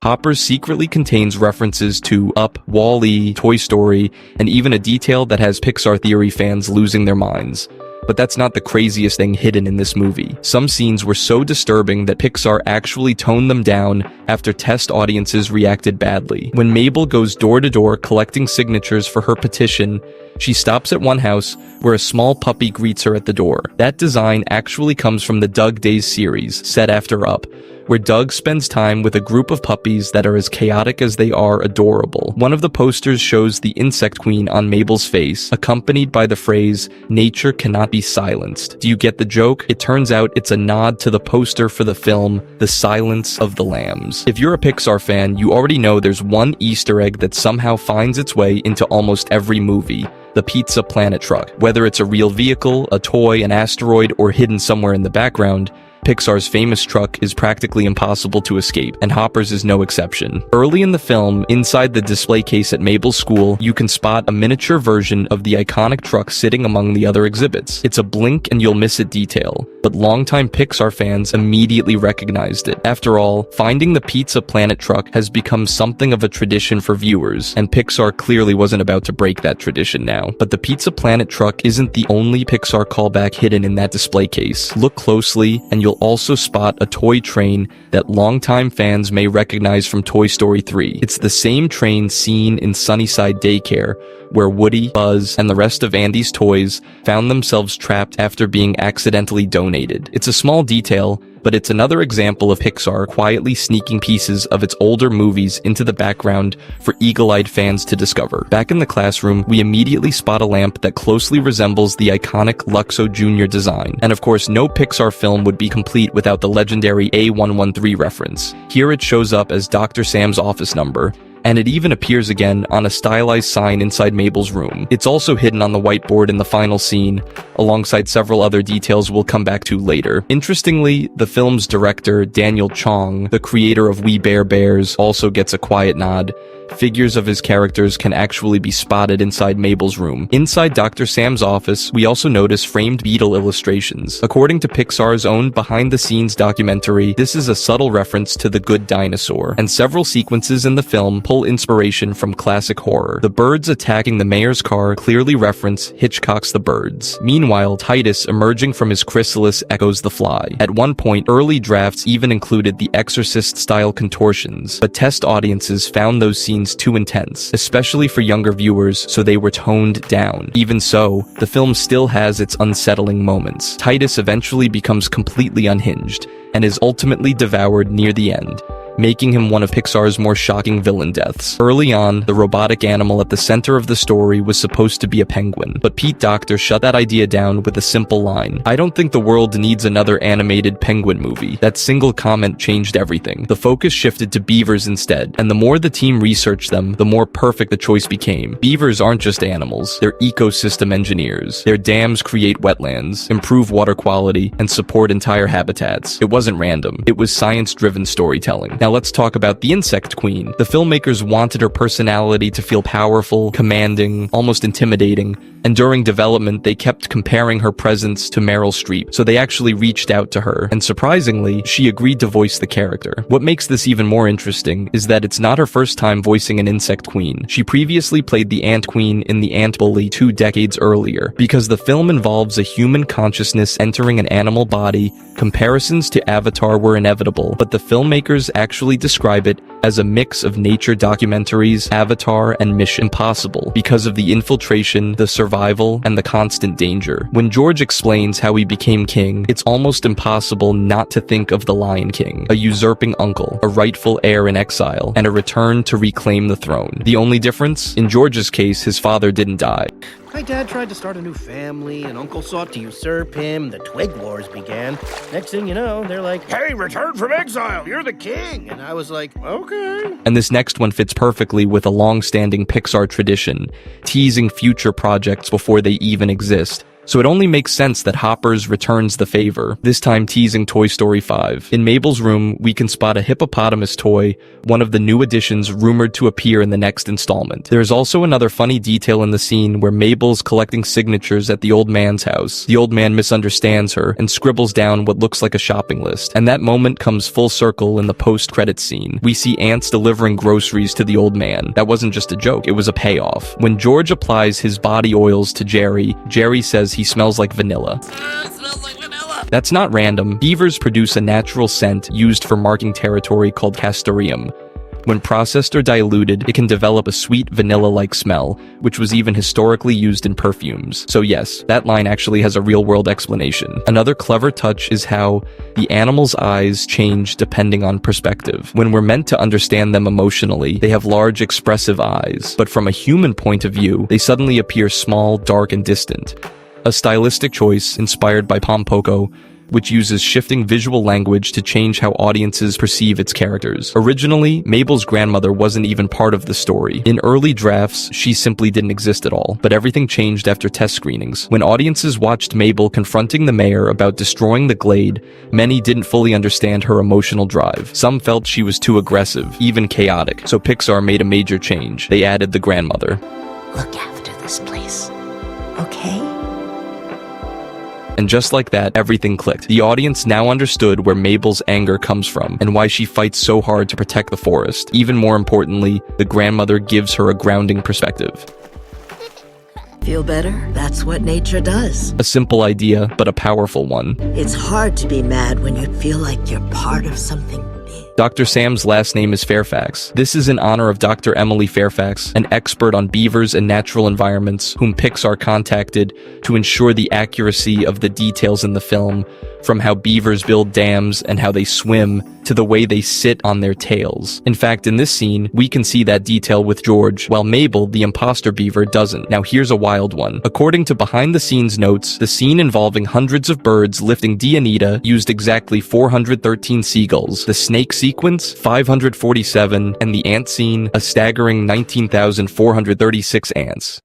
Hopper's secretly contains references to Up, Wall-E, Toy Story, and even a detail that has Pixar Theory fans losing their minds. But that's not the craziest thing hidden in this movie. Some scenes were so disturbing that Pixar actually toned them down after test audiences reacted badly. When Mabel goes door to door collecting signatures for her petition, she stops at one house where a small puppy greets her at the door. That design actually comes from the Doug Days series, set after Up, where Doug spends time with a group of puppies that are as chaotic as they are adorable. One of the posters shows the insect queen on Mabel's face, accompanied by the phrase, "Nature cannot be silenced." Do you get the joke? It turns out it's a nod to the poster for the film, The Silence of the Lambs. If you're a Pixar fan, you already know there's one Easter egg that somehow finds its way into almost every movie: the Pizza Planet truck. Whether it's a real vehicle, a toy, an asteroid, or hidden somewhere in the background, Pixar's famous truck is practically impossible to escape, and Hopper's is no exception. Early in the film, inside the display case at Mabel's school, you can spot a miniature version of the iconic truck sitting among the other exhibits. It's a blink and you'll miss it detail, but longtime Pixar fans immediately recognized it. After all, finding the Pizza Planet truck has become something of a tradition for viewers, and Pixar clearly wasn't about to break that tradition now. But the Pizza Planet truck isn't the only Pixar callback hidden in that display case. Look closely, and you'll also spot a toy train that longtime fans may recognize from Toy Story 3. It's the same train seen in Sunnyside Daycare, where Woody, Buzz, and the rest of Andy's toys found themselves trapped after being accidentally donated. It's a small detail, but it's another example of Pixar quietly sneaking pieces of its older movies into the background for eagle-eyed fans to discover. Back in the classroom, we immediately spot a lamp that closely resembles the iconic Luxo Jr. design. And of course, no Pixar film would be complete without the legendary A113 reference. Here it shows up as Dr. Sam's office number, and it even appears again on a stylized sign inside Mabel's room. It's also hidden on the whiteboard in the final scene, alongside several other details we'll come back to later. Interestingly, the film's director, Daniel Chong, the creator of We Bare Bears, also gets a quiet nod. Figures of his characters can actually be spotted inside Mabel's room. Inside Dr. Sam's office, we also notice framed beetle illustrations. According to Pixar's own behind-the-scenes documentary, this is a subtle reference to The Good Dinosaur, and several sequences in the film pull inspiration from classic horror. The birds attacking the mayor's car clearly reference Hitchcock's The Birds. Meanwhile, Titus emerging from his chrysalis echoes The Fly. At one point, early drafts even included the Exorcist-style contortions, but test audiences found those scenes too intense, especially for younger viewers, so they were toned down. Even so, the film still has its unsettling moments. Titus eventually becomes completely unhinged, and is ultimately devoured near the end, making him one of Pixar's more shocking villain deaths. Early on, the robotic animal at the center of the story was supposed to be a penguin, but Pete Docter shut that idea down with a simple line: "I don't think the world needs another animated penguin movie." That single comment changed everything. The focus shifted to beavers instead, and the more the team researched them, the more perfect the choice became. Beavers aren't just animals, they're ecosystem engineers. Their dams create wetlands, improve water quality, and support entire habitats. It wasn't random, it was science-driven storytelling. Now let's talk about the Insect Queen. The filmmakers wanted her personality to feel powerful, commanding, almost intimidating, and during development they kept comparing her presence to Meryl Streep, so they actually reached out to her, and surprisingly, she agreed to voice the character. What makes this even more interesting is that it's not her first time voicing an Insect Queen. She previously played the Ant Queen in The Ant Bully 2 decades earlier. Because the film involves a human consciousness entering an animal body, comparisons to Avatar were inevitable, but the filmmakers actually describe it as a mix of nature documentaries, Avatar, and Mission Impossible, because of the infiltration, the survival, and the constant danger. When George explains how he became king, it's almost impossible not to think of the Lion King, a usurping uncle, a rightful heir in exile, and a return to reclaim the throne. The only difference? In George's case, his father didn't die. My dad tried to start a new family, and Uncle sought to usurp him. The Twig Wars began. Next thing you know, they're like, "Hey, return from exile, you're the king!" And I was like, okay. And this next one fits perfectly with a long-standing Pixar tradition, teasing future projects before they even exist. So it only makes sense that Hoppers returns the favor, this time teasing Toy Story 5. In Mabel's room, we can spot a hippopotamus toy, one of the new additions rumored to appear in the next installment. There is also another funny detail in the scene where Mabel's collecting signatures at the old man's house. The old man misunderstands her and scribbles down what looks like a shopping list. And that moment comes full circle in the post-credits scene. We see ants delivering groceries to the old man. That wasn't just a joke, it was a payoff. When George applies his body oils to Jerry, Jerry says he smells like vanilla. It smells like vanilla. That's not random. Beavers produce a natural scent used for marking territory called castoreum. When processed or diluted, it can develop a sweet vanilla-like smell, which was even historically used in perfumes. So yes, that line actually has a real-world explanation. Another clever touch is how the animal's eyes change depending on perspective. When we're meant to understand them emotionally, they have large, expressive eyes, but from a human point of view, they suddenly appear small, dark, and distant. A stylistic choice inspired by Pompoko, which uses shifting visual language to change how audiences perceive its characters. Originally, Mabel's grandmother wasn't even part of the story. In early drafts, she simply didn't exist at all, but everything changed after test screenings. When audiences watched Mabel confronting the mayor about destroying the Glade, many didn't fully understand her emotional drive. Some felt she was too aggressive, even chaotic, so Pixar made a major change. They added the grandmother. Look after this place, okay? And just like that, everything clicked. The audience now understood where Mabel's anger comes from, and why she fights so hard to protect the forest. Even more importantly, the grandmother gives her a grounding perspective. Feel better? That's what nature does. A simple idea, but a powerful one. It's hard to be mad when you feel like you're part of something big. Dr. Sam's last name is Fairfax. This is in honor of Dr. Emily Fairfax, an expert on beavers and natural environments, whom Pixar contacted to ensure the accuracy of the details in the film, from how beavers build dams and how they swim, to the way they sit on their tails. In fact, in this scene, we can see that detail with George, while Mabel, the imposter beaver, doesn't. Now here's a wild one. According to behind-the-scenes notes, the scene involving hundreds of birds lifting Dianita used exactly 413 seagulls, the snake sequence, 547, and the ant scene, a staggering 19,436 ants.